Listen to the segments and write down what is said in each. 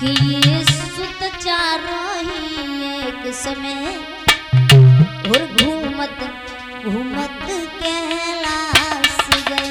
कि ये सुत चारों ही एक समय और घूमत घूमत कैलाश गए।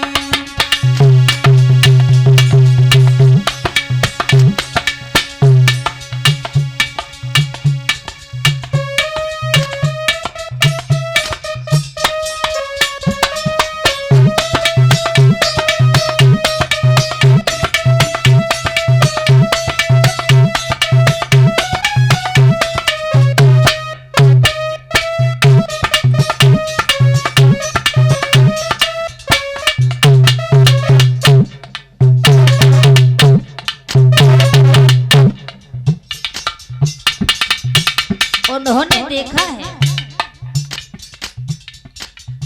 उन्होंने देखा है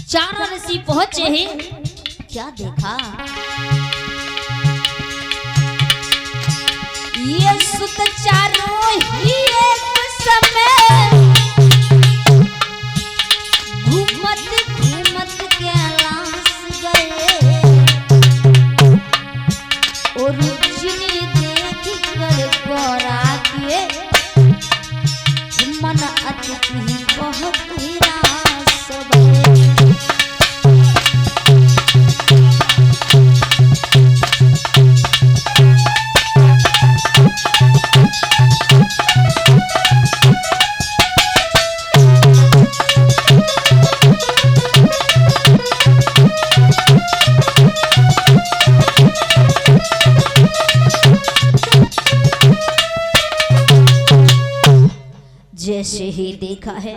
चारों ऋषि पहुंचे हैं। क्या देखा? ये सुत चारों ही एक समय घूमत घूमत कैलाश गए और जिन्हें देख कर गौरा किए मन अति बहुत निराश भये। जैसे ही देखा है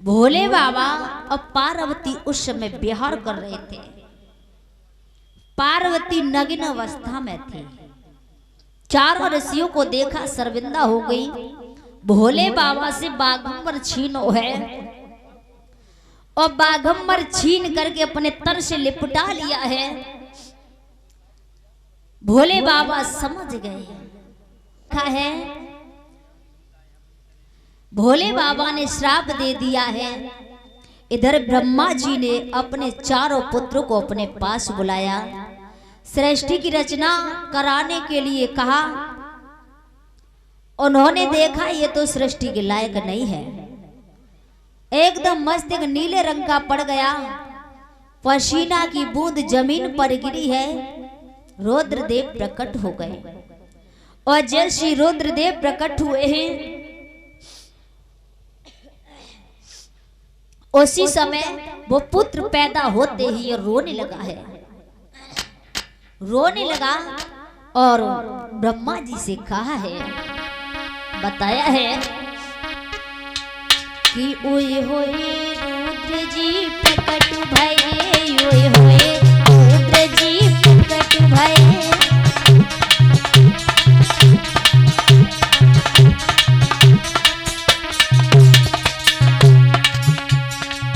भोले बाबा और पार्वती उस समय विहार कर रहे थे। पार्वती नग्न अवस्था में थी। चारों ऋषियों को देखा शर्मिंदा हो गई। भोले बाबा से बाघम्बर छीनो है और बाघम्बर छीन करके अपने तन से लिपटा लिया है। भोले बाबा समझ गए क्या है। भोले बाबा ने श्राप दे दिया है। इधर ब्रह्मा जी ने अपने चारों पुत्रों को अपने पास बुलाया, सृष्टि की रचना कराने के लिए कहा। उन्होंने देखा ये तो सृष्टि के लायक नहीं है। एकदम मस्तक नीले रंग का पड़ गया, पसीना की बूंद जमीन पर गिरी है। रुद्रदेव प्रकट हो गए और जैसे रुद्रदेव प्रकट हुए हैं उसी समय वो पुत्र पैदा होते ही रोने लगा है। रोने लगा और ब्रह्मा जी से कहा है, बताया है कि ओए होए रुद्र जी प्रकट भये, ओए होए रुद्र जी प्रकट भये।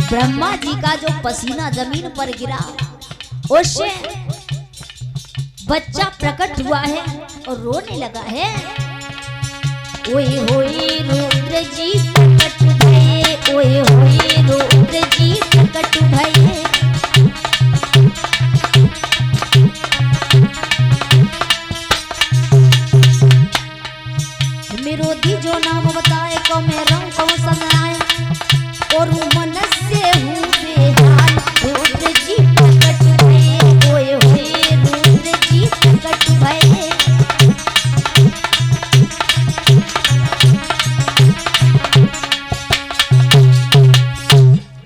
ब्रह्मा जी का जो पसीना जमीन पर गिरा उससे बच्चा प्रकट हुआ है और रोने लगा है। ओए होए रुद्र जी प्रकट भये, ओए होए रुद्र जी प्रकट भये। विरोधी जो नाम बताए को मेरा कौन समझाए और मन से हूँ बेहाल। रुद्र जी प्रकट भये, ओए होए रुद्र जी प्रकट भये।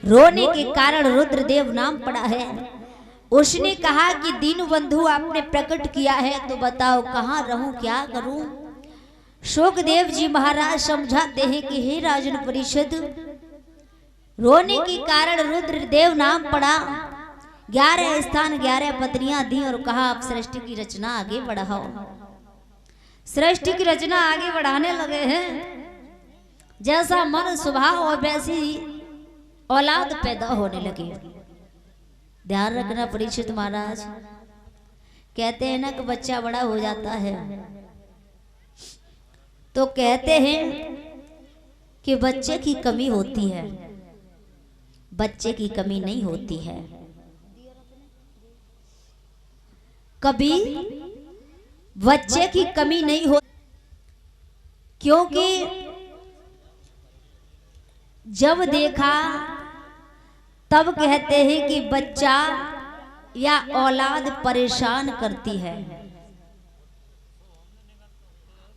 रोने के कारण रुद्रदेव नाम पड़ा है। उसने कहा कि दीन बंधु आपने प्रकट किया है तो बताओ कहाँ रहूं, क्या करूं। शोकदेव जी महाराज समझाते हैं कि हे राजन परिषद, रोने के कारण रुद्रदेव नाम पड़ा। 11 स्थान 11 पत्नियां दी और कहा आप सृष्टि की रचना आगे बढ़ाओ। सृष्टि की रचना आगे बढ़ाने लगे हैं। जैसा मन स्वभाव और वैसी औलाद पैदा होने लगी। ध्यान रखना परीक्षित महाराज, कहते हैं ना कि बच्चा बड़ा हो जाता है तो कहते हैं कि बच्चे की कमी होती है। बच्चे की कमी नहीं होती है। कभी बच्चे की कमी नहीं हो। क्योंकि जब देखा तब कहते हैं कि बच्चा या औलाद परेशान करती है।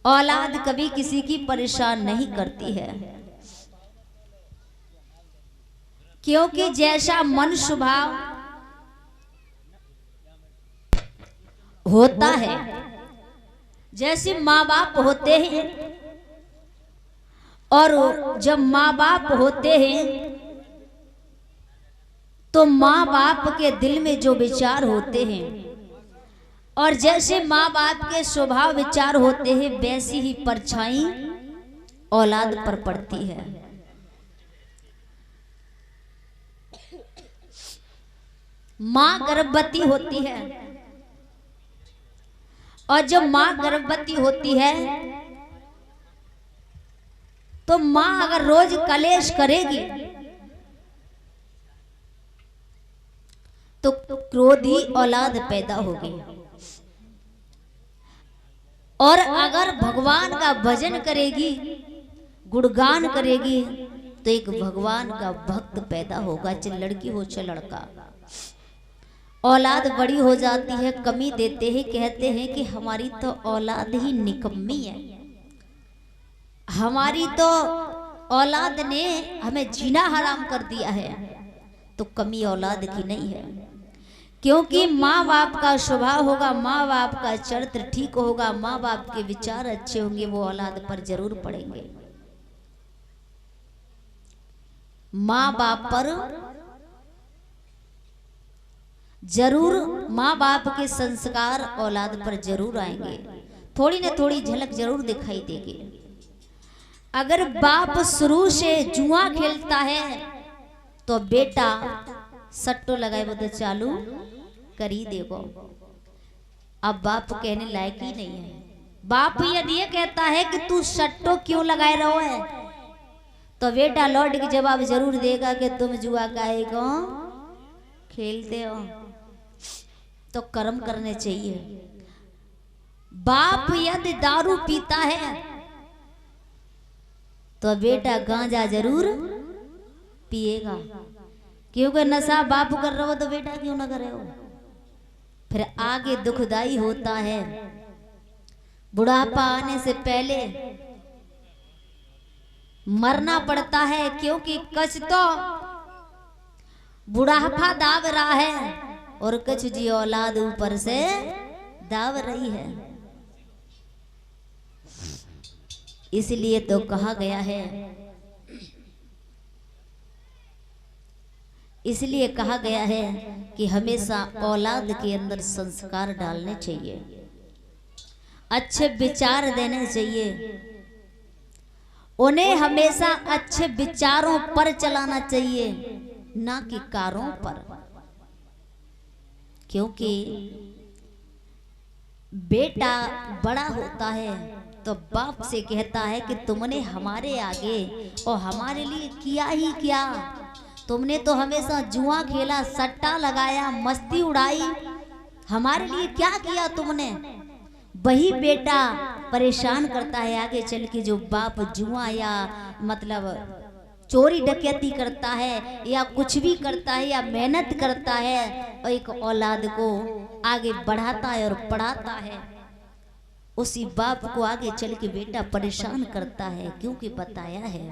औलाद कभी किसी की परेशान नहीं करती है, क्योंकि जैसा मन स्वभाव होता है, जैसे माँ बाप होते हैं, और जब माँ बाप होते हैं तो माँ बाप के दिल में जो विचार होते हैं और जैसे माँ बाप के स्वभाव विचार होते हैं वैसी ही परछाई औलाद पर पड़ती है। माँ गर्भवती होती है और जब माँ गर्भवती होती है तो माँ अगर रोज कलेश करेगी तो क्रोधी औलाद पैदा होगी, और अगर भगवान का भजन करेगी, गुणगान करेगी, तो एक भगवान का भक्त पैदा होगा, चाहे लड़की हो चाहे लड़का। औलाद बड़ी हो जाती है, कमी देते हैं, कहते हैं कि हमारी तो औलाद ही निकम्मी है, हमारी तो औलाद ने हमें जीना हराम कर दिया है। तो कमी औलाद की नहीं है, क्योंकि माँ बाप का स्वभाव होगा, माँ बाप का चरित्र ठीक होगा, माँ बाप के विचार अच्छे होंगे, वो औलाद पर जरूर पड़ेंगे। माँ बाप पर जरूर, माँ बाप के संस्कार औलाद पर जरूर आएंगे, थोड़ी न थोड़ी झलक जरूर दिखाई देगी। अगर बाप शुरू से जुआ खेलता है तो बेटा सट्टो लगाए वो तो चालू कर ही देगो। अब बाप कहने लायक ही नहीं है। बाप यदि ये कहता है कि तू सट्टो क्यों लगाए रहो है, तो बेटा लौट के जवाब जरूर देगा कि तुम जुआ काहे को खेलते हो। तो कर्म करने चाहिए। बाप यदि दारू पीता है तो बेटा गांजा जरूर पिएगा, क्योंकि नशा बाप कर रहे हो तो बेटा क्यों ना करे हो। फिर आगे दुखदाई होता है, बुढ़ापा आने से पहले मरना पड़ता है, क्योंकि कच तो बुढ़ापा दाव रहा है और कछ जी औलाद ऊपर से दाव रही है। इसलिए तो कहा गया है, इसलिए कहा गया है कि हमेशा औलाद के अंदर संस्कार डालने चाहिए, अच्छे विचार देने चाहिए, उन्हें हमेशा अच्छे विचारों पर चलाना चाहिए, ना कि कारों पर। क्योंकि बेटा बड़ा होता है तो बाप से कहता है कि तुमने हमारे आगे और हमारे लिए किया ही क्या, तुमने तो हमेशा जुआ खेला, सट्टा लगाया, मस्ती उड़ाई, हमारे लिए क्या किया तुमने। वही बेटा परेशान करता है आगे चल के, जो बाप जुआ या मतलब चोरी डकैती करता है या कुछ भी करता है या मेहनत करता है और एक औलाद को आगे बढ़ाता है और पढ़ाता है, उसी बाप को आगे चल के बेटा परेशान करता है, क्योंकि बताया है